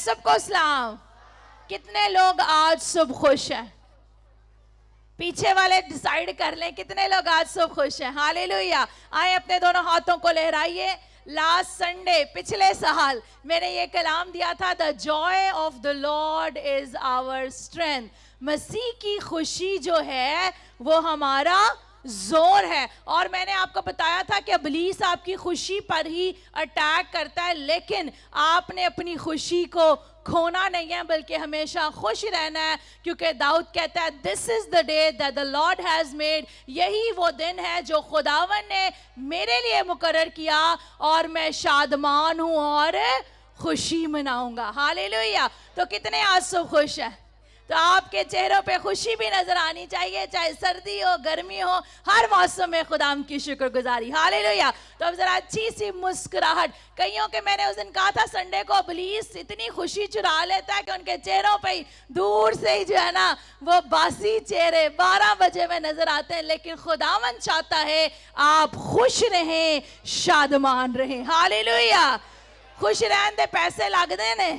سب کو سلام. کتنے لوگ آج صبح خوش ہیں؟ پیچھے والے ڈیسائیڈ کر لیں کتنے لوگ آج صبح خوش ہیں. ہالےلویا. آئیں اپنے دونوں ہاتھوں کو لہرائیے. لاسٹ سنڈے پچھلے سال میں نے یہ کلام دیا تھا, the joy of the Lord is our strength. مسیح کی خوشی جو ہے وہ ہمارا زور ہے. اور میں نے آپ کو بتایا تھا کہ ابلیس آپ کی خوشی پر ہی اٹیک کرتا ہے, لیکن آپ نے اپنی خوشی کو کھونا نہیں ہے بلکہ ہمیشہ خوش رہنا ہے, کیونکہ داؤد کہتا ہے this is the day that the Lord has made. یہی وہ دن ہے جو خداوند نے میرے لیے مقرر کیا اور میں شادمان ہوں اور خوشی مناؤں گا. ہالےلویا. تو کتنے آج صبح خوش ہیں؟ تو آپ کے چہروں پہ خوشی بھی نظر آنی چاہیے, چاہے سردی ہو گرمی ہو, ہر موسم میں خدا کی شکر گزاری. ہالےلویا. تو اب ذرا اچھی سی مسکراہٹ. کئیوں کے میں نے اس دن کہا تھا سنڈے کو ابلیس اتنی خوشی چرا لیتا ہے کہ ان کے چہروں پہ ہی دور سے ہی جو ہے نا وہ باسی چہرے 12 بجے میں نظر آتے ہیں, لیکن خداوند چاہتا ہے آپ خوش رہیں, شادمان رہیں. ہالےلویا. خوش رہن دے پیسے لگ دے نے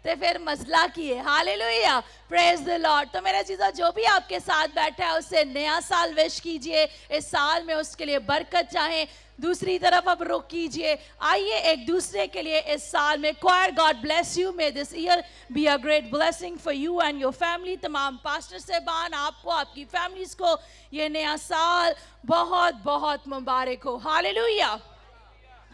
تو پھر مسئلہ کی ہے. ہالےلویا. پریز دی لارڈ. تو میرے چیزوں جو بھی آپ کے ساتھ بیٹھا ہے اسے نیا سال وش کیجئے, اس سال میں اس کے لیے برکت چاہیں. دوسری طرف اب رخ کیجئے, آئیے ایک دوسرے کے لیے اس سال میں choir God bless you, may this year be a great blessing for you and your family. تمام پاسٹر صاحبان, آپ کو, آپ کی فیملیز کو یہ نیا سال بہت بہت مبارک ہو. ہالےلویا.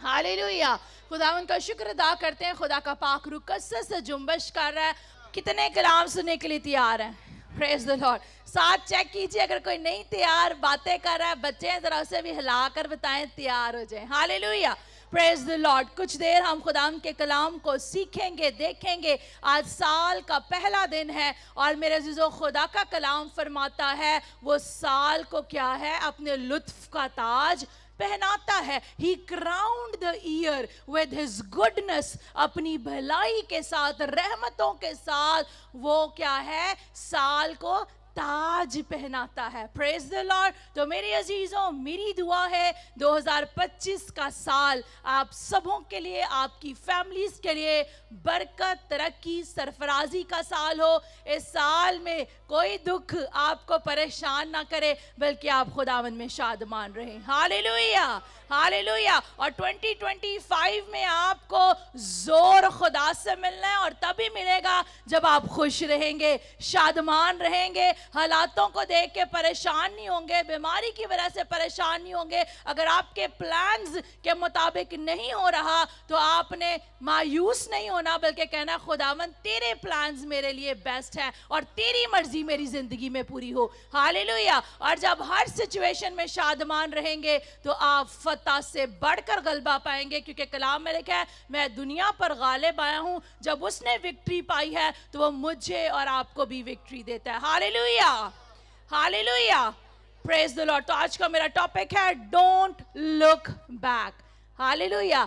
ہالےلویا. خداوند کا شکر ادا کرتے ہیں. خدا کا پاک روح کثرت سے جنبش کر رہا ہے. کتنے کلام سننے کے لیے تیار ہیں؟ پریز دی لارڈ. ساتھ چیک کیجئے, اگر کوئی نہیں تیار باتیں کر رہا ہے, بچے ہیں, ذرا اسے بھی ہلا کر بتائیں تیار ہو جائیں. ہالےلویا. پریز دی لارڈ. کچھ دیر ہم خداوند کے کلام کو سیکھیں گے, دیکھیں گے. آج سال کا پہلا دن ہے اور میرے عزیزو خدا کا کلام فرماتا ہے وہ سال کو کیا ہے, اپنے لطف کا تاج پہناتا ہے. He crowned the year with his goodness. اپنی بھلائی کے ساتھ, رحمتوں کے ساتھ وہ کیا ہے, سال کو تاج پہناتا ہے. پریز دی لارڈ. تو میری عزیزوں میری دعا ہے 2025 کا سال آپ سبوں کے لیے, آپ کی فیملیز کے لیے برکت, ترقی, سرفرازی کا سال ہو. اس سال میں کوئی دکھ آپ کو پریشان نہ کرے بلکہ آپ خداوند میں شادمان رہیں. ہالےلویا. ہالےلویا. اور 2025 میں آپ کو زور خدا سے ملنا ہے, اور تبھی ملے گا جب آپ خوش رہیں گے, شادمان رہیں گے, حالاتوں کو دیکھ کے پریشان نہیں ہوں گے, بیماری کی وجہ سے پریشان نہیں ہوں گے. اگر آپ کے پلانز کے مطابق نہیں ہو رہا تو آپ نے مایوس نہیں ہونا بلکہ کہنا خداوند تیرے پلانز میرے لیے بیسٹ ہیں اور تیری مرضی میری زندگی میں پوری ہو. ہالےلویا. اور جب ہر سچویشن میں شادمان رہیں گے تو آپ فتح سے بڑھ کر غلبہ پائیں گے, کیونکہ کلام میں لکھا ہے میں دنیا پر غالب آیا ہوں. جب اس نے وکٹری پائی ہے تو وہ مجھے اور آپ کو بھی وکٹری دیتا ہے. ہالےلویا. ہالےلویا. پریز دی لارڈ. تو آج کا میرا ٹاپک ہے ڈونٹ لک بیک. ہالےلویا.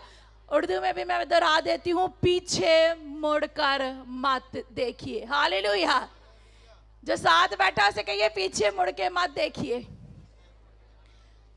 اردو میں بھی میں دہرا دیتی ہوں, پیچھے مڑ کر مت دیکھیے. ہالےلویا. جو ساتھ بیٹھا اسے کہیے پیچھے مڑ کے مت دیکھیے.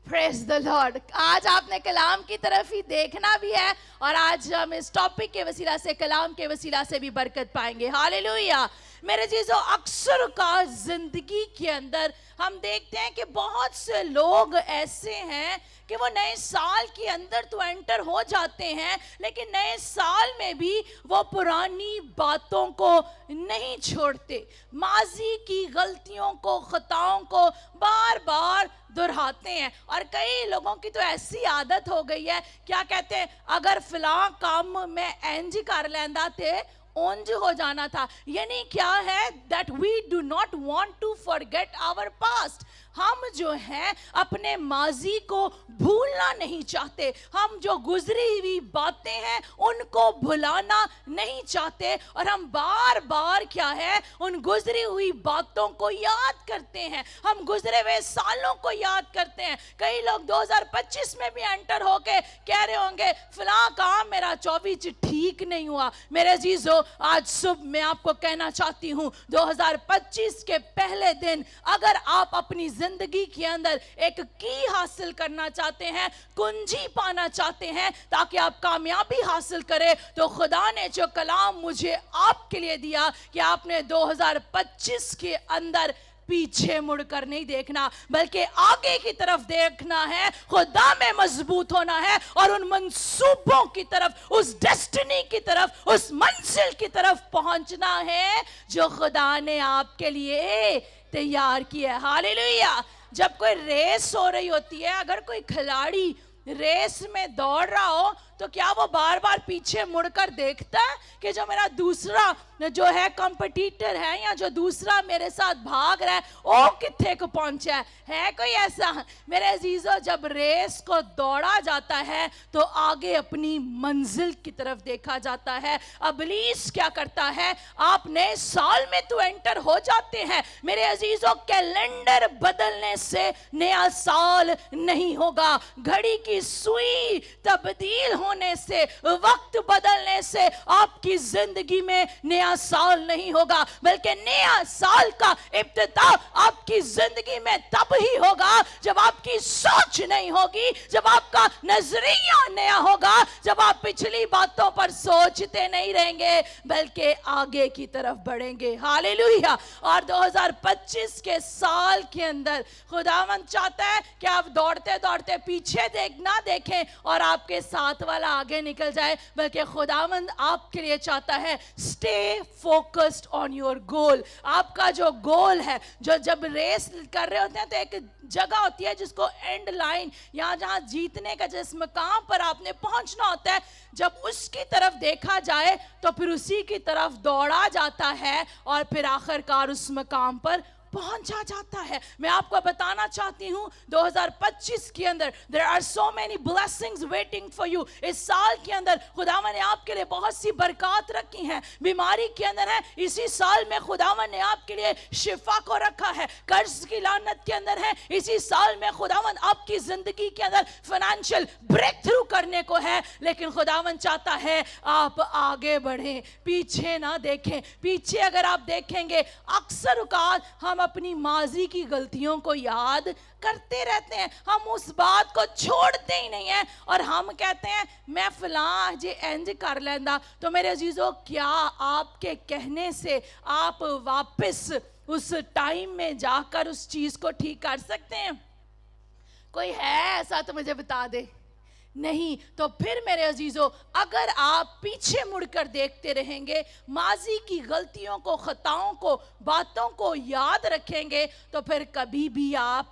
پریز دی لارڈ. آج آپ نے کلام کی طرف ہی دیکھنا بھی ہے, اور آج ہم اس ٹاپک کے وسیلہ سے, کلام کے وسیلہ سے بھی برکت پائیں گے. ہالےلویا. میرے چیزوں اکثر کا زندگی کے اندر ہم دیکھتے ہیں کہ بہت سے لوگ ایسے ہیں کہ وہ نئے سال کے اندر تو انٹر ہو جاتے ہیں, لیکن نئے سال میں بھی وہ پرانی باتوں کو نہیں چھوڑتے, ماضی کی غلطیوں کو, خطاؤں کو بار بار دہراتے ہیں. اور کئی لوگوں کی تو ایسی عادت ہو گئی ہے, کیا کہتے ہیں, اگر فلاں کام میں انج کر لیندا تے اونج ہو جانا تھا. یعنی کیا ہے, that we do not want to forget our past. ہم جو ہیں اپنے ماضی کو بھولنا نہیں چاہتے, ہم جو گزری ہوئی باتیں ہیں ان کو بھلانا نہیں چاہتے, اور ہم بار بار کیا ہے ان گزری ہوئی باتوں کو یاد کرتے ہیں, ہم گزرے ہوئے سالوں کو یاد کرتے ہیں. کئی لوگ 2025 میں بھی انٹر ہو کے کہہ رہے ہوں گے فلاں کام میرا 24 ٹھیک نہیں ہوا. میرے عزیزو آج صبح میں آپ کو کہنا چاہتی ہوں 2025 کے پہلے دن اگر آپ اپنی जिंदगी के अंदर एक की हासिल करना चाहते हैं, कुंजी पाना चाहते हैं ताकि आप कामयाबी हासिल करें, तो खुदा ने जो कलाम मुझे आपके लिए दिया कि आपने 2025 के अंदर पीछे मुड़कर नहीं देखना बल्कि आगे की तरफ देखना है, खुदा में मजबूत होना है और उन मंसूबों की तरफ, उस डेस्टिनी की तरफ, उस मंजिल की तरफ पहुंचना है जो खुदा ने आपके लिए तैयार किया है। हालेलुया। जब कोई रेस हो रही होती है, अगर कोई खिलाड़ी रेस में दौड़ रहा हो तो क्या वो बार बार पीछे मुड़कर देखता है कि जो मेरा दूसरा जो है कंपटीटर है या जो दूसरा मेरे साथ भाग रहा है वो कितने को पहुंचा है कोई ऐसा? मेरे अजीजों, जब रेस को दौड़ा जाता है तो आगे अपनी मंजिल की तरफ देखा जाता है। इब्लीस क्या करता है, आप नए साल में तो एंटर हो जाते हैं मेरे अजीजों, कैलेंडर बदलने से नया साल नहीं होगा, घड़ी की सुई तब्दील होने से, वक्त बदलने से आपकी जिंदगी में नया साल नहीं होगा, बल्कि नया साल का इब्तिदा आपकी जिंदगी में तब ही होगा जब आपकी सोच नहीं होगी, जब आपका नजरिया नया होगा, जब आप पिछली बातों पर सोचते नहीं रहेंगे बल्कि आगे की तरफ बढ़ेंगे। हालेलुया। और 2025 के साल के अंदर खुदावंद चाहता है कि आप दौड़ते दौड़ते पीछे ना देखें और आपके साथ वाला आगे निकल जाए, बल्कि खुदावंद आपके लिए चाहता है stay focused on your goal. आपका जो गोल है, जो जब रेस कर रहे होते हैं तो एक जगह होती है जिसको एंड लाइन, यहाँ जहाँ जीतने का जिस मकाम पर आपने पहुंचना होता है, जब उसकी तरफ देखा जाए तो फिर उसी की तरफ दौड़ा जाता है और फिर आखिरकार उस मकाम पर पहुंचा जाता है। मैं आपको बताना चाहती हूं 2025 के अंदर there are so many blessings waiting for you। इस साल के अंदर खुदावन ने आपके लिए बहुत सी बरकत रखी हैं। बीमारी के अंदर है, इसी साल में खुदावन ने आपके लिए शिफा को रखा है। कर्ज की लानत के अंदर है, इसी साल में खुदावन आपकी जिंदगी के अंदर फाइनेंशियल ब्रेक थ्रू करने को है। लेकिन खुदावन चाहता है आप आगे बढ़ें, पीछे ना देखें। पीछे अगर आप देखेंगे, अक्सर औकात हम अपनी माजी की गलतियों को याद करते रहते हैं, हम उस बात को छोड़ते ही नहीं हैं और हम कहते हैं मैं फलां जे इंज कर लेंदा। तो मेरे अजीजों, क्या आपके कहने से आप वापस उस टाइम में जाकर उस चीज को ठीक कर सकते हैं? कोई है ऐसा तो मुझे बता दे। नहीं तो फिर मेरे अजीजों, अगर आप पीछे मुड़कर देखते रहेंगे, माजी की गलतियों को, खताओं को, बातों को याद रखेंगे, तो फिर कभी भी आप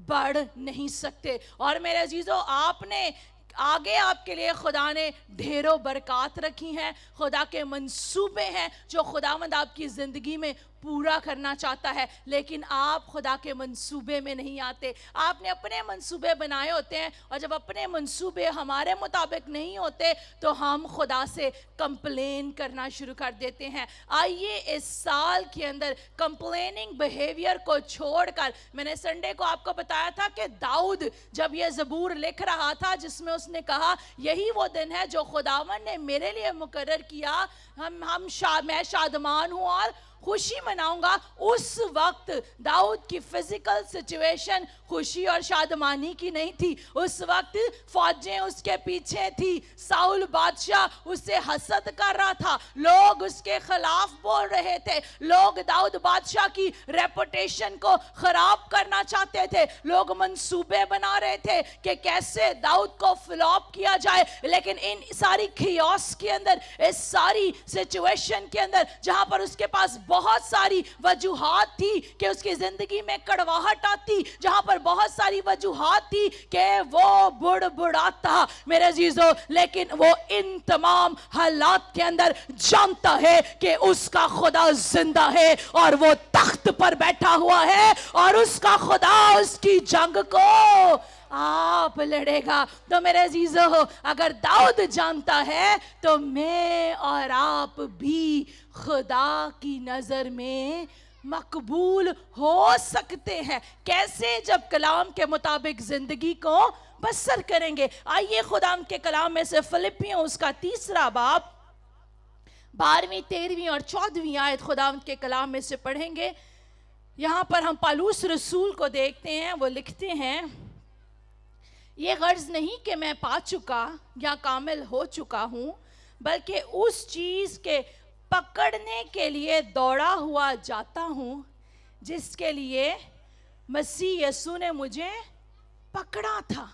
बढ़ नहीं सकते। और मेरे अजीजों, आपने आगे आपके लिए खुदा ने ढेरों बरकत रखी हैं, खुदा के मंसूबे हैं जो खुदावंद आपकी जिंदगी में पूरा करना चाहता है, लेकिन आप खुदा के मंसूबे में नहीं आते। आपने अपने मंसूबे बनाए होते हैं और जब अपने मंसूबे हमारे मुताबिक नहीं होते तो हम खुदा से कंप्लेन करना शुरू कर देते हैं। आइए इस साल के अंदर कंप्लेनिंग बिहेवियर को छोड़कर, मैंने संडे को आपको बताया था कि दाऊद जब ये ज़बूर लिख रहा था जिसमें उसने कहा यही वो दिन है जो खुदावन ने मेरे लिए मुकर्रर किया, मैं शादमान हूँ और खुशी मनाऊंगा। उस वक्त दाऊद की फिजिकल सिचुएशन खुशी और शादमानी की नहीं थी। उस वक्त फौजें उसके पीछे थी, साउल बादशाह उससे हसद कर रहा था, लोग उसके खिलाफ बोल रहे थे, लोग दाऊद बादशाह की रेपुटेशन को खराब करना चाहते थे, लोग मंसूबे बना रहे थे कि कैसे दाऊद को फ्लॉप किया जाए। लेकिन इन सारी खियोस के अंदर, इस सारी सिचुएशन के अंदर, जहां पर उसके पास बहुत सारी वजूहात थी कि उसकी जिंदगी में कड़वाहट आती, जहां पर बहुत सारी वजूहात थी कि वो बुड़बुड़ाता मेरे अजीजों, लेकिन वो इन तमाम हालात के अंदर जानता है कि उसका खुदा जिंदा है और वो तख्त पर बैठा हुआ है और उसका खुदा उसकी जंग को आप लड़ेगा। तो मेरे अजीजों, अगर दाऊद जानता है तो मैं और आप भी खुदा की नजर में मकबूल हो सकते हैं। कैसे? जब कलाम के मुताबिक जिंदगी को बसर करेंगे। आइए खुदा के कलाम में से फिलिपियों उसका 3 बाब 12वीं 13वीं और 14वीं आयत खुदा के कलाम में से पढ़ेंगे। یہاں پر ہم پالوس رسول کو دیکھتے ہیں، وہ لکھتے ہیں یہ غرض نہیں کہ میں پا چکا یا کامل ہو چکا ہوں، بلکہ اس چیز کے پکڑنے کے لیے دوڑا ہوا جاتا ہوں جس کے لیے مسیح یسوع نے مجھے پکڑا تھا۔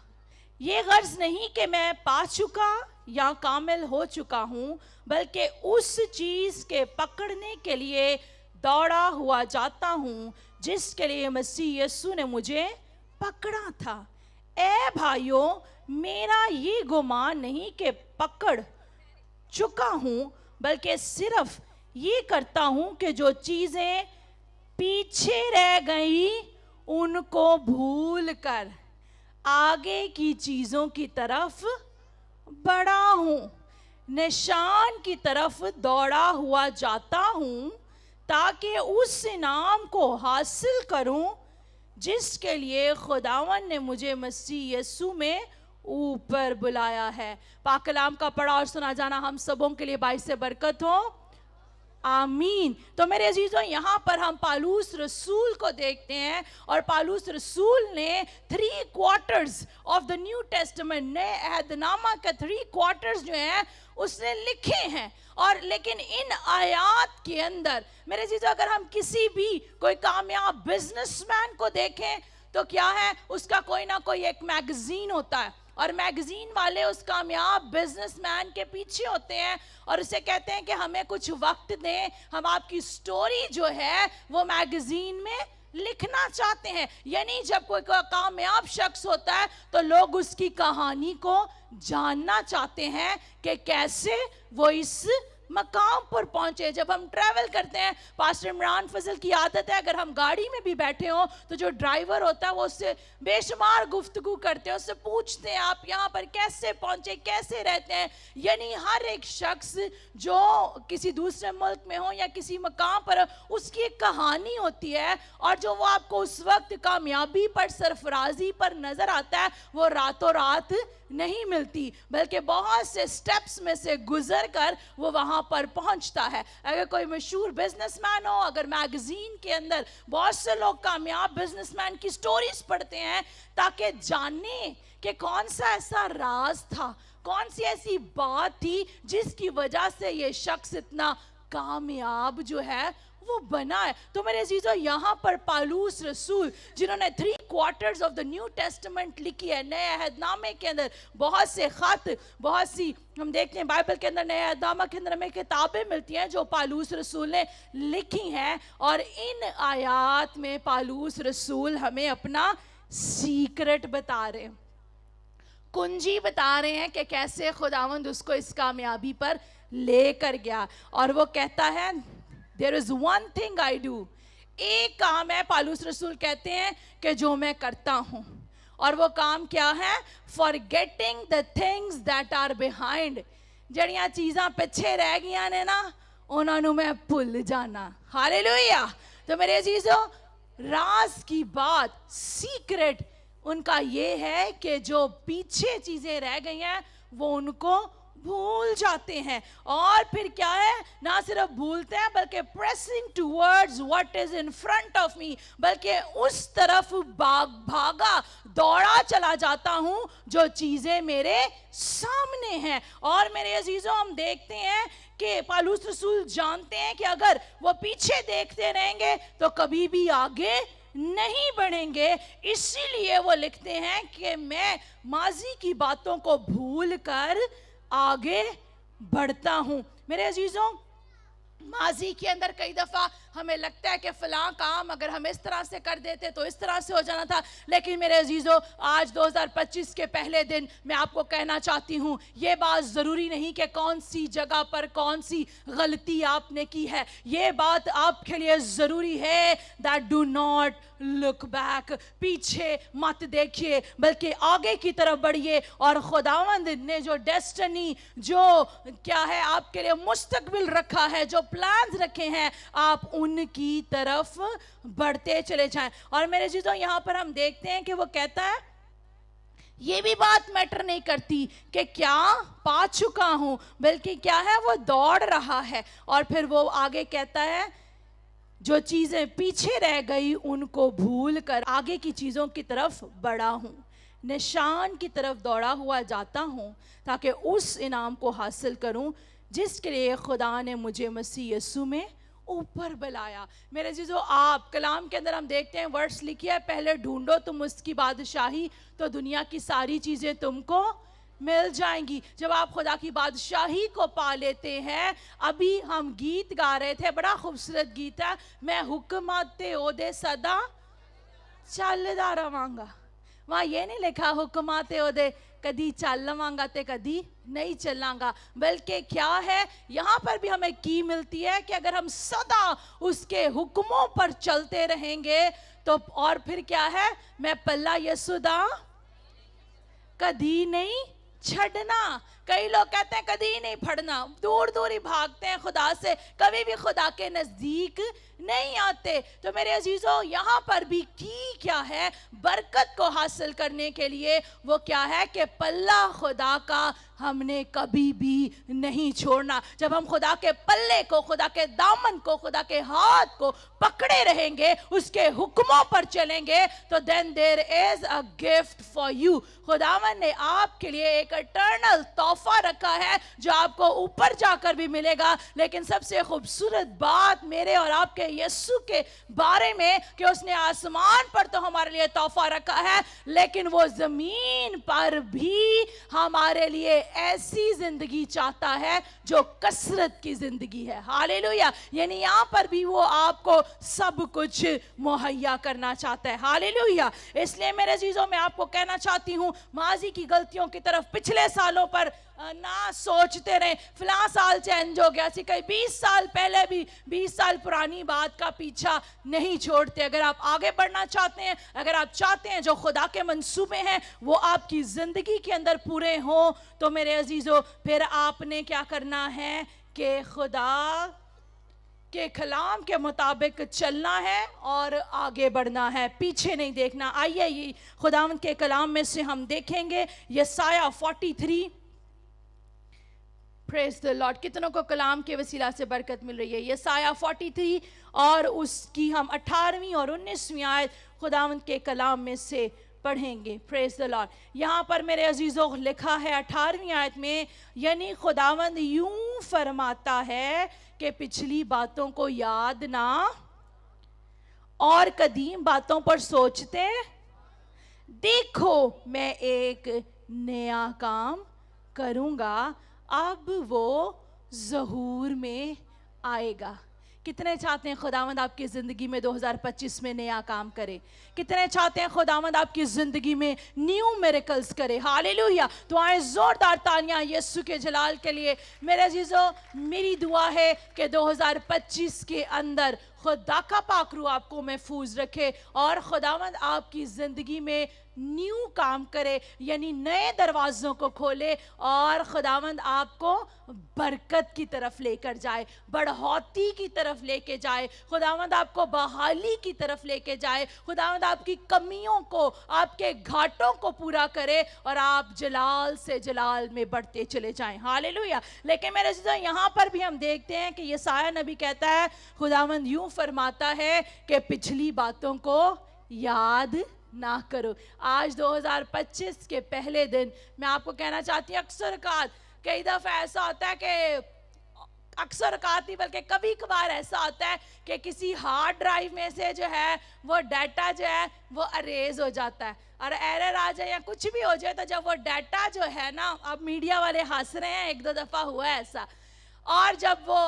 یہ غرض نہیں کہ میں پا چکا یا کامل ہو چکا ہوں، بلکہ اس چیز کے پکڑنے کے لیے دوڑا ہوا جاتا ہوں جس کے لیے مسیح یسوع نے مجھے پکڑا تھا۔ اے بھائیوں، میرا یہ گمان نہیں کہ پکڑ چکا ہوں، بلکہ صرف یہ کرتا ہوں کہ جو چیزیں پیچھے رہ گئیں ان کو بھول کر آگے کی چیزوں کی طرف بڑھا ہوں، نشان کی طرف دوڑا ہوا جاتا ہوں تاکہ اس انعام کو حاصل کروں جس کے لیے خداوند نے مجھے مسیح یسوع میں اوپر بلایا ہے۔ پاک کلام کا پڑھا اور سنا جانا ہم سبوں کے لیے باعث برکت ہو، آمین۔ تو میرے عزیزوں، یہاں پر ہم پالوس رسول کو دیکھتے ہیں، اور پالوس رسول نے 3 quarters of the new testament, نئے عہد نامہ کا 3 کوارٹرز جو ہیں اس نے لکھے ہیں۔ اور لیکن ان آیات کے اندر میرے عزیزوں، اگر ہم کسی بھی کوئی کامیاب بزنس مین کو دیکھیں تو کیا ہے، اس کا کوئی نہ کوئی ایک میگزین ہوتا ہے، اور میگزین والے اس کامیاب بزنس مین کے پیچھے ہوتے ہیں اور اسے کہتے ہیں کہ ہمیں کچھ وقت دیں، ہم آپ کی سٹوری جو ہے وہ میگزین میں لکھنا چاہتے ہیں۔ یعنی جب کوئی کامیاب شخص ہوتا ہے تو لوگ اس کی کہانی کو جاننا چاہتے ہیں کہ کیسے وہ اس مقام پر پہنچے۔ جب ہم ٹریول کرتے ہیں، پاسٹر عمران فضل کی عادت ہے، اگر ہم گاڑی میں بھی بیٹھے ہوں تو جو ڈرائیور ہوتا ہے وہ اس سے بے شمار گفتگو کرتے ہیں، اس سے پوچھتے ہیں آپ یہاں پر کیسے پہنچے، کیسے رہتے ہیں۔ یعنی ہر ایک شخص جو کسی دوسرے ملک میں ہو یا کسی مقام پر ہو، اس کی ایک کہانی ہوتی ہے، اور جو وہ آپ کو اس وقت کامیابی پر، سرفرازی پر نظر آتا ہے، وہ راتوں رات نہیں ملتی، بلکہ بہت سے سٹیپس میں سے گزر کر وہ وہاں پر پہنچتا ہے۔ اگر کوئی مشہور بزنس مین ہو، اگر میگزین کے اندر بہت سے لوگ کامیاب بزنس مین کی سٹوریز پڑھتے ہیں تاکہ جانیں کہ کون سا ایسا راز تھا، کون سی ایسی بات تھی جس کی وجہ سے یہ شخص اتنا کامیاب جو ہے وہ بنا ہے۔ تو میرے عزیزو، یہاں پر پالوس رسول جنہوں نے 3 quarters of the new testament لکھی ہے، نئے عہد نامے کے اندر بہت سے خط، بہت سی ہم دیکھتے ہیں بائبل کے اندر، نئے عہد نامہ کے اندر ہمیں کتابیں ملتی ہیں جو پالوس رسول نے لکھی ہیں، اور ان آیات میں پالوس رسول ہمیں اپنا سیکرٹ بتا رہے ہیں، کنجی بتا رہے ہیں کہ کیسے خداوند اس کو اس کامیابی پر لے کر گیا۔ اور وہ کہتا ہے there is one thing I do، ایک کام ہے، پالوس رسول کہتے ہیں کہ جو میں کرتا ہوں، اور وہ کام کیا ہے؟ forgetting the things that are behind، جڑیاں چیزاں پیچھے رہ گیا نے نا، انہوں نے میں بھول جانا۔ ہاللیلویہ۔ تو میرے عزیزو، راز کی بات، سیکرٹ ان کا یہ ہے کہ جو پیچھے چیزیں رہ گئی ہیں وہ ان کو بھول جاتے ہیں، اور پھر کیا ہے، نہ صرف بھولتے ہیں بلکہ pressing towards what is in front of me، بلکہ اس طرف بھاگا دوڑا چلا جاتا ہوں جو چیزیں میرے سامنے ہیں۔ اور میرے عزیزوں، ہم دیکھتے ہیں کہ پالوس رسول جانتے ہیں کہ اگر وہ پیچھے دیکھتے رہیں گے تو کبھی بھی آگے نہیں بڑھیں گے، اسی لیے وہ لکھتے ہیں کہ میں ماضی کی باتوں کو بھول کر آگے بڑھتا ہوں۔ میرے عزیزوں، ماضی کے اندر کئی دفعہ ہمیں لگتا ہے کہ فلاں کام اگر ہم اس طرح سے کر دیتے تو اس طرح سے ہو جانا تھا، لیکن میرے عزیزوں، آج 2025 کے پہلے دن میں آپ کو کہنا چاہتی ہوں، یہ بات ضروری نہیں کہ کون سی جگہ پر کون سی غلطی آپ نے کی ہے، یہ بات آپ کے لیے ضروری ہے that do not look back، پیچھے مت دیکھیے بلکہ آگے کی طرف بڑھیے، اور خداوند نے جو ڈیسٹنی، جو کیا ہے آپ کے لیے مستقبل رکھا ہے، جو پلانز رکھے ہیں، آپ ان کی طرف بڑھتے چلے جائیں۔ اور میرے عزیزوں، یہاں پر ہم دیکھتے ہیں کہ وہ کہتا ہے یہ بھی بات میٹر نہیں کرتی کہ کیا پا چکا ہوں، بلکہ کیا ہے، وہ دوڑ رہا ہے۔ اور پھر وہ آگے کہتا ہے जो चीज़ें पीछे रह गई उनको भूल कर आगे की चीज़ों की तरफ बढ़ा हूँ, निशान की तरफ दौड़ा हुआ जाता हूँ ताकि उस इनाम को हासिल करूँ जिसके लिए खुदा ने मुझे मसीह यीशु में ऊपर बुलाया। मेरे जीजो, आप कलाम के अंदर हम देखते हैं वर्ड्स लिखी है, पहले ढूंढो तुम उसकी बादशाही तो दुनिया की सारी चीज़ें तुमको मिल जाएंगी। जब आप खुदा की बादशाही को पा लेते हैं, अभी हम गीत गा रहे थे, बड़ा खूबसूरत गीत है, मैं हुक्माते ओदे सदा चलदा रवांगा। वहाँ ये नहीं लिखा हुक्माते ओदे कदी चल लवांगा ते कदी नहीं चलांगा, बल्कि क्या है, यहाँ पर भी हमें की मिलती है कि अगर हम सदा उसके हुक्मों पर चलते रहेंगे तो, और फिर क्या है, मैं पल्ला यसुदा कदी नहीं छड़ना। कई लोग कहते हैं कदी नहीं फड़ना, दूर दूर ही भागते हैं खुदा से, कभी भी खुदा के नजदीक नहीं आते। तो मेरे अजीजों, यहाँ पर भी की क्या है, बरकत को हासिल करने के लिए वो क्या है कि पल्ला खुदा का हमने कभी भी नहीं छोड़ना। जब हम खुदा के पल्ले को, खुदा के दामन को, खुदा के हाथ को पकड़े रहेंगे, उसके हुक्मों पर चलेंगे, तो then there is a gift for you। खुदावन ने आपके लिए एक इटर्नल तोहफा रखा है जो आपको ऊपर जाकर भी मिलेगा। लेकिन सबसे खूबसूरत बात मेरे और आपके यीशु के बारे में कि उसने आसमान पर तो हमारे लिए तोहफा रखा है, लेकिन वो जमीन पर भी हमारे लिए ऐसी जिंदगी चाहता है जो कसरत की जिंदगी है। हालेलुया। यानी यहाँ पर भी वो आपको सब कुछ मुहैया करना चाहता है। हालेलुया। इसलिए मेरे चीजों में आपको कहना चाहती हूँ, माजी की गलतियों की तरफ, पिछले सालों पर ना सोचते रहे, फलां साल चेंज हो गया सी, कई 20 साल पहले भी 20 साल पुरानी बात का पीछा नहीं छोड़ते। अगर आप आगे बढ़ना चाहते हैं, अगर आप चाहते हैं जो खुदा के मंसूबे हैं वो आपकी जिंदगी के अंदर पूरे हों, तो मेरे अजीजों फिर आपने क्या करना है कि खुदा के कलाम के मुताबिक चलना है और आगे बढ़ना है, पीछे नहीं देखना। आइए ये खुदावंद के कलाम में से हम देखेंगे यसाया 43। Praise the Lord. कितनों को कलाम के वसीला से बरकत मिल रही है। यसाया 43 और उसकी हम 18वीं और 19वीं आयत खुदावंद के कलाम में से पढ़ेंगे। Praise the Lord. यहाँ पर मेरे अजीजों लिखा है 18वीं आयत में, यानी खुदावंद यूं फरमाता है कि पिछली बातों को याद ना और कदीम बातों पर सोचते, देखो मैं एक नया काम करूंगा, अब वो ज़हूर में आएगा। कितने चाहते हैं खुदावंद आपकी ज़िंदगी में 2025 में नया काम करे? कितने चाहते हैं खुदावंद आपकी ज़िंदगी में न्यू मिरेकल्स करे? हालेलुया। तो आए जोरदार तालियां यीशु के जलाल के लिए। मेरे अजीजों, मेरी दुआ है कि 2025 के अंदर खुदा का पाकरू आपको महफूज रखे और खुदावंद आपकी ज़िंदगी में न्यू काम करे, यानी नए दरवाज़ों को खोले और खुदावंद आपको बरकत की तरफ लेकर जाए, बढ़ौती की तरफ लेके जाए, खुदावंद आपको बहाली की तरफ लेके जाए, खुदावंद आपकी कमियों को, आपके घाटों को पूरा करे और आप जलाल से जलाल में बढ़ते चले जाएं। हालेलुया। लेकिन मेरे अज़ीज़ों, यहाँ पर भी हम देखते हैं कि यसाया नबी कहता है, खुदावंद यूं फरमाता है कि पिछली बातों को याद ना करो। आज 2025 के पहले दिन मैं आपको कहना चाहती हूँ, अक्सर कई दफ़ा ऐसा होता है कि अक्सर नहीं बल्कि कभी कभार ऐसा होता है कि किसी हार्ड ड्राइव में से जो है वो डाटा जो है वो अरेज हो जाता है और एरर आ जाए या कुछ भी हो जाए, तो जब वो डाटा जो है ना, अब मीडिया वाले हंस रहे हैं, 1-2 दफ़ा हुआ है ऐसा, और जब वो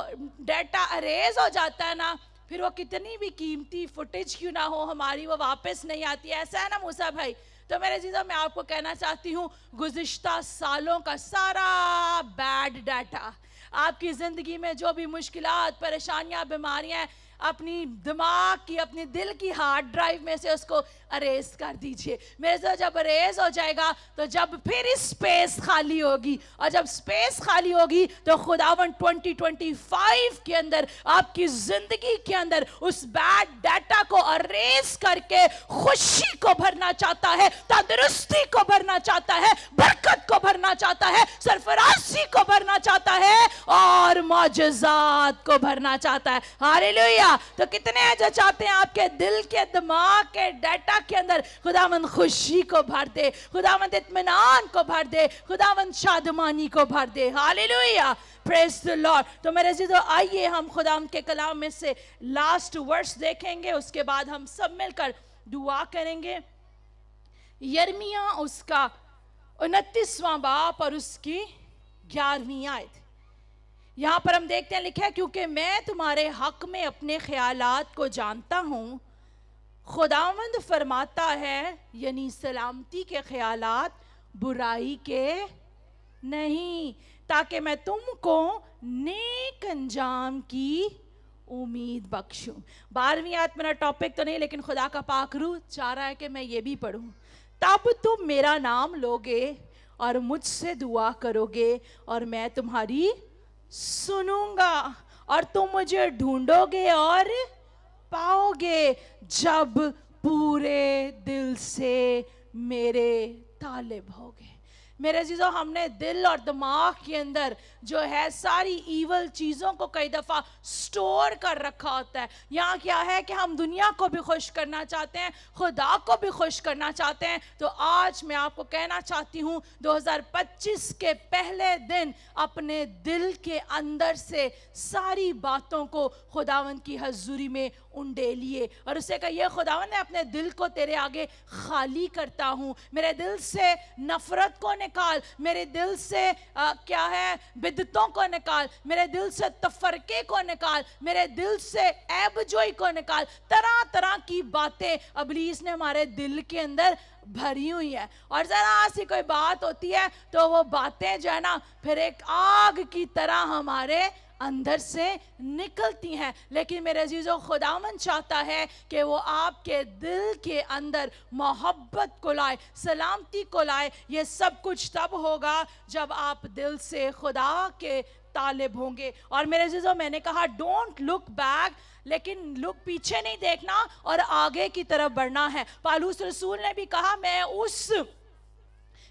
डाटा अरेज हो जाता है ना, फिर वो कितनी भी कीमती फुटेज क्यों ना हो हमारी, वो वापस नहीं आती है। ऐसा है ना मूसा भाई? तो मेरे जीजों, मैं आपको कहना चाहती हूँ, गुज़िश्ता सालों का सारा बैड डाटा, आपकी ज़िंदगी में जो भी मुश्किलात, परेशानियाँ, बीमारियाँ, अपनी दिमाग की, अपनी दिल की हार्ड ड्राइव में से उसको अरेज कर दीजिए। मेरे साथ जब अरेज हो जाएगा तो जब फिर स्पेस खाली होगी, और जब स्पेस खाली होगी तो खुदावन 2025 के अंदर आपकी जिंदगी के अंदर उस बैड डाटा को अरेज करके खुशी को भरना चाहता है, तंदुरुस्ती को भरना चाहता है, बरकत को भरना चाहता है, सरफराजी को भरना चाहता है और मौजज़ात को भरना चाहता है। हालेलुया। हालेलुया। तो कितने हैं जो चाहते हैं आपके दिल के दिमाग के डाटा के अंदर खुदावंद खुशी को भर दे, खुदावंद इत्मीनान को भर दे, खुदावंद शादमानी को भर दे। Hallelujah, praise the Lord. तो मेरे अजीजों, आइए हम खुदावंद के कलाम में से लास्ट वर्स देखेंगे, उसके बाद हम सब मिलकर दुआ करेंगे। यिर्मयाह उसका 29वां बाब और उसकी 11वीं आयत। यहां पर हम देखते हैं, लिखा है, क्योंकि मैं तुम्हारे हक में अपने ख्यालात को जानता हूं, खुदावंद फरमाता है, यानी सलामती के ख्यालात, बुराई के नहीं, ताकि मैं तुमको नेक अंजाम की उम्मीद बख्शूं। 12वीं आयत मेरा टॉपिक तो नहीं, लेकिन खुदा का पाक रूह चाह रहा है कि मैं ये भी पढ़ूं। तब तुम मेरा नाम लोगे और मुझसे दुआ करोगे और मैं तुम्हारी सुनूंगा, और तुम मुझे ढूंढोगे और पाओगे जब पूरे दिल से मेरे तालिब होगे। मेरे अजीजों, हमने दिल और दिमाग के अंदर जो है सारी ईवल चीज़ों को कई दफ़ा स्टोर कर रखा होता है। यहाँ क्या है कि हम दुनिया को भी खुश करना चाहते हैं, खुदा को भी खुश करना चाहते हैं। तो आज मैं आपको कहना चाहती हूँ, 2025 के पहले दिन अपने दिल के अंदर से सारी बातों को खुदावंद की हजूरी में उंडेलिए और उसे कहिए, खुदावंद मैं अपने दिल को तेरे आगे खाली करता हूँ, मेरे दिल से नफरत को निकाल, मेरे दिल से क्या है बिदतों को निकाल, मेरे दिल से तफरके को निकाल, मेरे दिल से ऐबजोई को निकाल। तरह तरह की बातें इब्लीस ने हमारे दिल के अंदर भरी हुई है, और जरा सी कोई बात होती है तो वो बातें जो है ना फिर एक आग की तरह हमारे अंदर से निकलती हैं। लेकिन मेरे अजीजों, खुदावंद चाहता है कि वो आपके दिल के अंदर मोहब्बत को लाए, सलामती को लाए। ये सब कुछ तब होगा जब आप दिल से खुदा के तालिब होंगे। और मेरे अजीजों, मैंने कहा डोंट लुक बैक, लेकिन लुक पीछे नहीं देखना और आगे की तरफ बढ़ना है। पौलुस रसूल ने भी कहा, मैं उस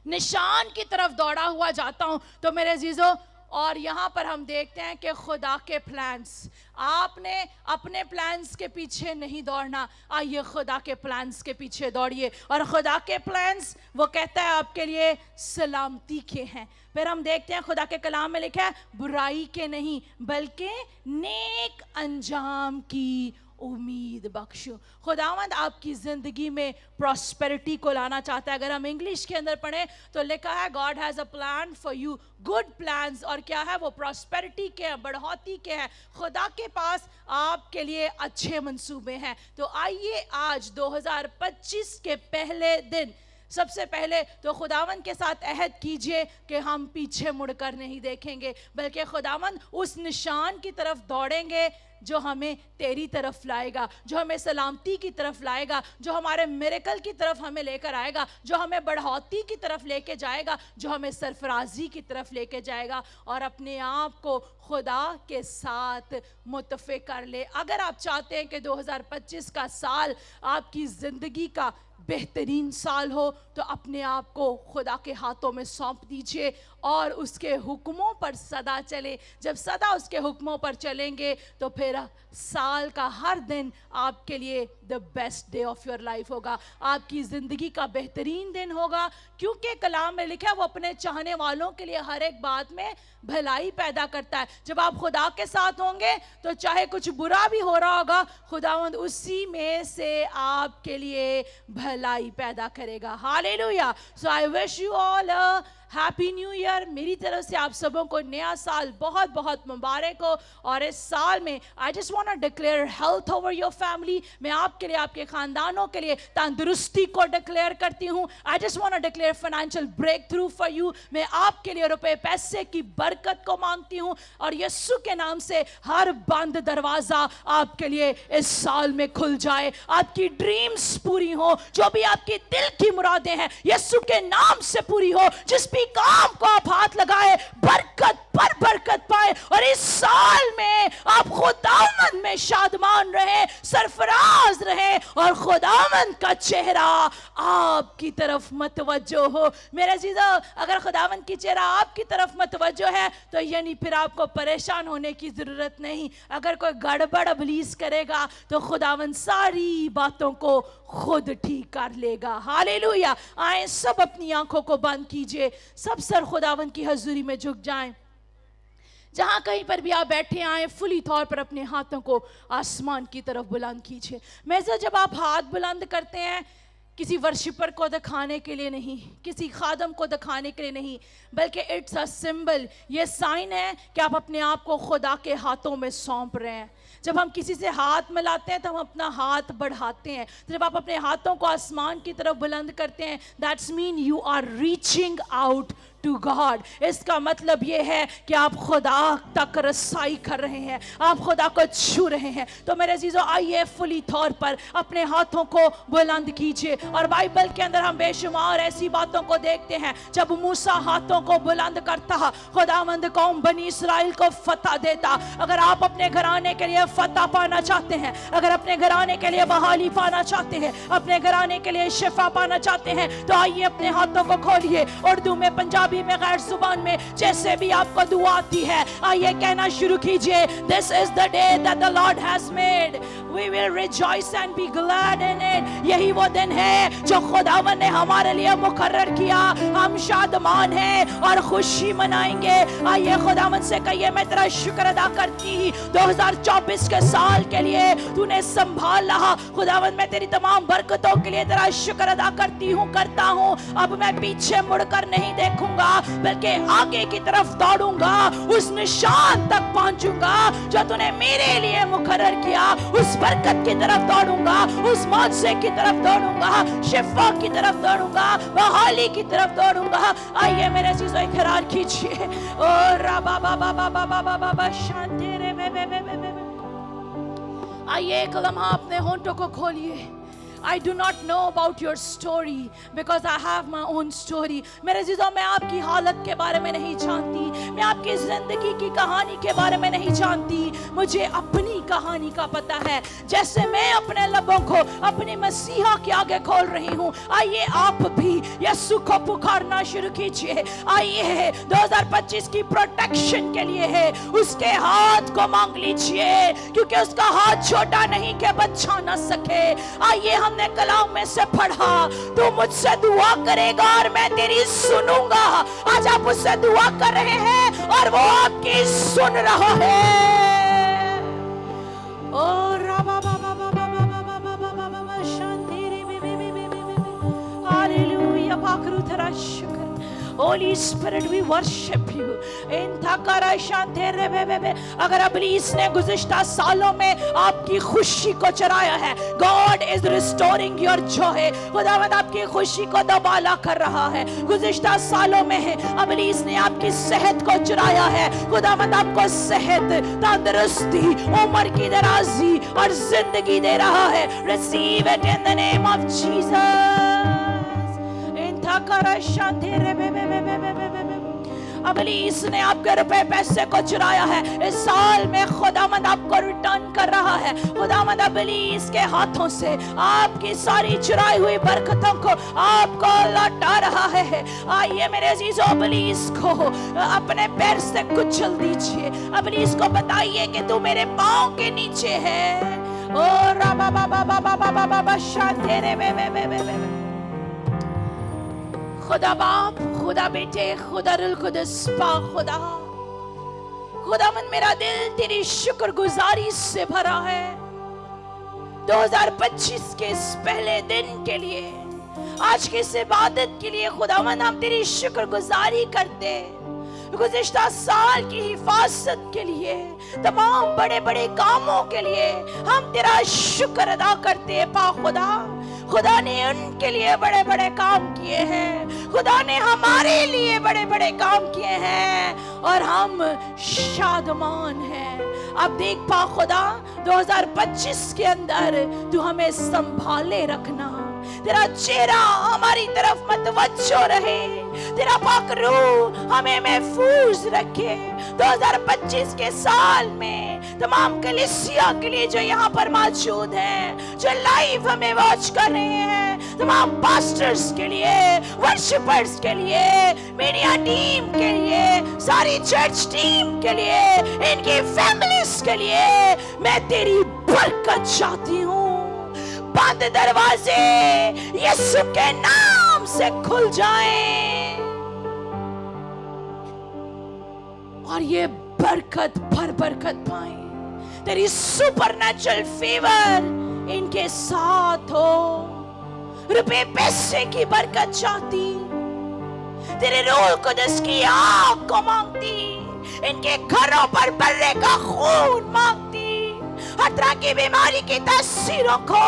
निशान की तरफ दौड़ा हुआ जाता हूं। तो मेरे अजीजों, और यहाँ पर हम देखते हैं कि खुदा के प्लान्स, आपने अपने प्लान्स के पीछे नहीं दौड़ना, आइए खुदा के प्लान्स के पीछे दौड़िए। और खुदा के प्लान्स वो कहता है आपके लिए सलामती के हैं। फिर हम देखते हैं खुदा के कलाम में लिखा है, बुराई के नहीं बल्कि नेक अंजाम की उम्मीद बख्शो। खुदावंद आपकी ज़िंदगी में प्रॉस्पेरिटी को लाना चाहता है। अगर हम इंग्लिश के अंदर पढ़ें तो लिखा है, God has a plan for you, good plans, और क्या है वो प्रॉस्पेरिटी के हैं, बढ़ोतरी के हैं। खुदा के पास आपके लिए अच्छे मंसूबे हैं। तो आइए आज 2025 के पहले दिन सबसे पहले तो खुदावंद के साथ अहद कीजिए कि हम पीछे मुड़कर नहीं देखेंगे, बल्कि खुदावंद उस निशान की तरफ दौड़ेंगे जो हमें तेरी तरफ लाएगा, जो हमें सलामती की तरफ लाएगा, जो हमारे मिरेकल की तरफ हमें लेकर आएगा, जो हमें बढ़ोतरी की तरफ लेके जाएगा, जो हमें सरफराजी की तरफ लेके जाएगा। और अपने आप को खुदा के साथ मुत्तफिक कर ले। अगर आप चाहते हैं कि 2025 का साल आपकी ज़िंदगी का बेहतरीन साल हो, तो अपने आप को खुदा के हाथों में सौंप दीजिए और उसके हुक्मों पर सदा चले। जब सदा उसके हुक्मों पर चलेंगे तो फिर साल का हर दिन आपके लिए the best day of your life होगा, आपकी ज़िंदगी का बेहतरीन दिन होगा। क्योंकि कलाम में लिखा है, वो अपने चाहने वालों के लिए हर एक बात में भलाई पैदा करता है। जब आप खुदा के साथ होंगे तो चाहे कुछ बुरा भी हो रहा होगा, खुदावंद उसी में से आपके लिए भलाई पैदा करेगा। Hallelujah. So I wish you all a happy new year. मेरी तरफ से आप सबों को नया साल बहुत बहुत मुबारक हो। और इस साल में I just want to declare health over your family. मैं आपके लिए, आपके खानदानों के लिए तंदुरुस्ती को डिक्लेयर करती हूँ। I just want to declare financial breakthrough for you. मैं आपके लिए रुपए पैसे की बरकत को मांगती हूँ और यीशु के नाम से हर बंद दरवाजा आपके लिए इस साल में खुल जाए। आपकी ड्रीम्स पूरी हो, जो भी आपकी दिल की मुरादें हैं यीशु के नाम से पूरी हो। जिस भी काम को आप हाथ लगाए बरकत पर बरकत पाए और इस साल में आप खुदावंद में میں شادمان رہیں, سرفراز رہیں, اور خداوند کا چہرہ آپ کی طرف متوجہ ہو. میرے عزیزو, اگر خداوند کی چہرہ آپ کی طرف متوجہ ہے تو یعنی پھر آپ کو پریشان ہونے کی ضرورت نہیں. اگر کوئی گڑبڑ ابلیس کرے گا تو خداوند ساری باتوں کو خود ٹھیک کر لے گا. ہالےلویا. آئیں سب اپنی آنکھوں کو بند کیجئے, سب سر خداوند کی حضوری میں جھک جائیں. جہاں کہیں پر بھی آپ بیٹھے آئیں, فلی طور پر اپنے ہاتھوں کو آسمان کی طرف بلند کیجئے. محض جب آپ ہاتھ بلند کرتے ہیں, کسی ورشپر کو دکھانے کے لیے نہیں, کسی خادم کو دکھانے کے لیے نہیں, بلکہ اٹس اے سمبل, یہ سائن ہے کہ آپ اپنے آپ کو خدا کے ہاتھوں میں سونپ رہے ہیں. جب ہم کسی سے ہاتھ ملاتے ہیں تو ہم اپنا ہاتھ بڑھاتے ہیں. جب آپ اپنے ہاتھوں کو آسمان کی طرف بلند کرتے ہیں, that's mean you are reaching out to God. اس کا مطلب یہ ہے کہ آپ خدا تک رسائی کر رہے ہیں, آپ خدا کو چھو رہے ہیں. تو میرے عزیزو, آئیے فلی طور پر اپنے ہاتھوں کو بلند کیجئے. اور بائبل کے اندر ہم بے شمار ایسی باتوں کو دیکھتے ہیں. جب موسیٰ ہاتھوں کو بلند کرتا, خداوند قوم بنی اسرائیل کو فتح دیتا. اگر آپ اپنے گھرانے کے لیے فتح پانا چاہتے ہیں, اگر اپنے گھرانے کے لیے بحالی پانا چاہتے ہیں, اپنے گھرانے کے لیے شفا پانا چاہتے ہیں, تو آئیے اپنے ہاتھوں کو کھولیے. اردو میں, پنجابی میں, غیر زبان میں, جیسے بھی آپ کو دعا آتی ہے, آئیے کہنا شروع کیجئے, This is the day that the Lord has made. We will rejoice and be glad in it. یہی وہ دن ہے جو خداوند نے ہمارے لیے مقرر کیا. ہم شادمان ہیں اور خوشی منائیں گے. آئیے خداوند سے کہیے, میں تیرا شکر ادا کرتی 2024 کے سال کے لیے تو نے سنبھالا. خداوند میں تیری تمام برکتوں کے لیے تیرا شکر ادا کرتی ہوں, کرتا ہوں. اب میں پیچھے مڑ کر نہیں دیکھوں گا, بلکہ آگے کی طرف دوڑوں گا, اس نشان تک پہنچوں گا جو تو نے میرے لیے مقرر کیا. اس برکت کی طرف دوڑوں گا, اس معجزے کی طرف دوڑوں گا, شفا کی طرف دوڑوں گا, بحالی کی طرف دوڑوں گا. آئیے میرے عزیزو اقرار کیجئے, او ربا بابا بابا بابا بابا شانتے رے بے بے بے بے بے. آئیے ایک لمحہ اپنے ہونٹوں کو کھولیے. I do not know about your story because I have my own story. میرے عزیزوں, میں آپ کی حالت کے بارے میں نہیں جانتی, میں آپ کی زندگی کی کہانی کے بارے میں نہیں جانتی. مجھے اپنی کہانی کا پتہ ہے. جیسے میں اپنے لبوں کو اپنی مسیحا کے آگے کھول رہی ہوں, آئیے آپ بھی یسوع کو پکارنا شروع کیجئے. آئیے 2025 کی پروٹیکشن کے لیے ہے, اس کے ہاتھ کو مانگ لیجئے, کیونکہ اس کا ہاتھ چھوٹا نہیں کہ بچا نہ سکے. آئیے ہم نے کلام میں سے پڑھا, تو مجھ سے دعا کرے گا اور میں تیری سنوں گا. آج آپ اس سے دعا کر رہے ہیں اور وہ آپ کی سن رہا ہے. او ربا بابا بابا بابا بابا بابا شانتی رے بے بے بے بے بے. ہالےلویا. پاکرو تیرا شکر. Holy Spirit, we worship you. اگر ابلیس نے گزشتہ سالوں میں آپ کی خوشی کو چرایا ہے, God is restoring your joy. خداوند آپ کی خوشی کو دوبالا کر رہا ہے. گزشتہ سالوں میں ابلیس نے آپ کی صحت کو چرایا ہے, خداوند آپ کو صحت, تندرستی, عمر کی درازی اور زندگی دے رہا ہے. Receive it in the name of Jesus. ابلیس نے آپ کے روپے پیسے کو چرایا ہے, اس سال میں خداوند آپ کو ریٹرن کر رہا ہے. خداوند ابلیس کے ہاتھوں سے آپ کی ساری چرائی ہوئی برکتوں کو آپ کو لوٹا رہا ہے. آئیے میرے عزیزو, ابلیس کو اپنے پیر سے کچل دیجئے. ابلیس کو بتائیے کہ تو میرے پاؤں کے نیچے ہے. او ربا بابا بابا بابا بابا شانتے رے بے بے بے بے بے. خدا باپ, خدا بیٹے, خدا روح القدس, پاک خدا. خداوند میرا دل تیری شکر گزاری سے بھرا ہے 2025 کے اس پہلے دن کے لیے, آج کی اس عبادت کے لیے. خداوند ہم تیری شکر گزاری کرتے, گزشتہ سال کی حفاظت کے لیے, تمام بڑے بڑے کاموں کے لیے ہم تیرا شکر ادا کرتے. پاک خدا, خدا نے ان کے لیے بڑے بڑے کام کیے ہیں, خدا نے ہمارے لیے بڑے بڑے کام کیے ہیں, اور ہم شادمان ہیں. اب دیکھ پاک خدا, 2025 کے اندر تو ہمیں سنبھالے رکھنا, تیرا چہرہ ہماری طرف متوجہ رہے, تیرا پاک روح ہمیں محفوظ رکھے. 2025 کے سال میں तमाम कलीसिया के लिए जो यहाँ पर मौजूद हैं, जो लाइव हमें वॉच कर रहे हैं, तमाम पास्टर्स के लिए, वर्शिपर्स के लिए, मीडिया टीम के लिए, सारी चर्च टीम के लिए, इनकी फैमिलीज के लिए मैं तेरी बरकत चाहती हूँ। बंद दरवाजे यीशु के नाम से खुल जाएं और ये बरकत भर बरकत पाएं। तेरी सुपरनैचुरल फेवर इनके साथ हो। रुपए पैसे की बरकत चाहती, तेरे रूह कुदस की आग को मांगती, इनके घरों पर बर्रे का खून मांगती, हर तरह की बीमारी की तासीरों को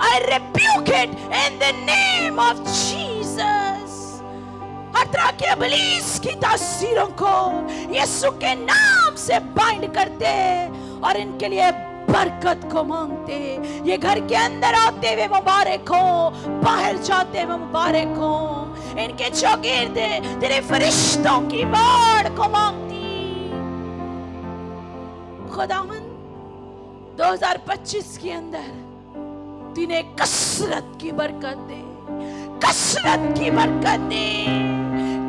I rebuke it in the name of Jesus। हर तरह के इब्लीस की तासीरों को यीशु के नाम से बाइंड करते और इनके लिए बरकत को मांगते। ये घर के अंदर आते हुए मुबारक हो, बाहर जाते हुए मुबारक हो। इनके चौगिर्द तेरे फरिश्तों की बाढ़ को मांगती। खुदावंद 2025 के अंदर तूने कसरत की बरकत दे, कसरत की बरकत दे,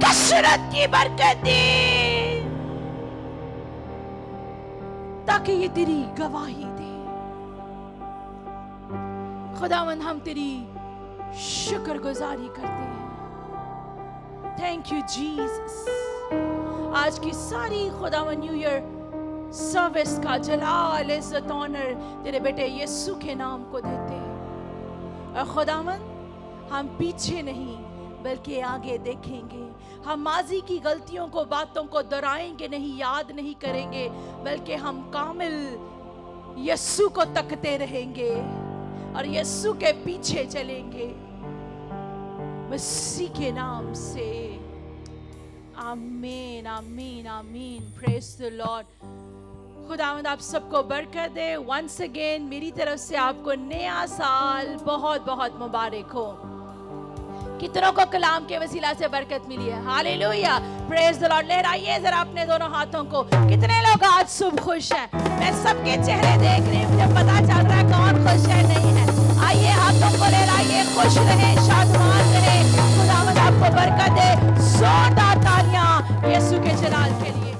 कसरत की बरकत दे, ताकि ये तेरी गवाही दे। खुदावंद हम तेरी शुक्रगुजारी करते हैं। Thank you Jesus. आज की सारी खुदावंद न्यू ईयर सर्विस का जलाल इज्जत ऑनर तेरे बेटे यीशु के नाम को देते हैं। और खुदावंद हम पीछे नहीं बल्कि आगे देखेंगे। हम माजी की गलतियों को, बातों को दोहराएंगे नहीं, याद नहीं करेंगे, बल्कि हम कामिल यीशु को तकते रहेंगे और यीशु के पीछे चलेंगे। मसीह के नाम से आमीन, आमीन, आमीन। Praise the Lord. खुदावंद आप सबको बरकत दे। वंस अगेन मेरी तरफ से आपको नया साल बहुत बहुत मुबारक हो। कितनों को कलाम के वसीला से बरकत मिली है? Hallelujah, praise the Lord. लहराइए जरा अपने दोनों हाथों को। कितने लोग आज सुबह खुश हैं? मैं सबके चेहरे देख रही हूँ, मुझे पता चल रहा है कौन खुश है, नहीं है। आइए हाथों को लहराइए, खुश रहे, शादमान रहे। खुदावंद आपको बरकत दे। जोरदार तालियां यीशु के जलाल के लिए।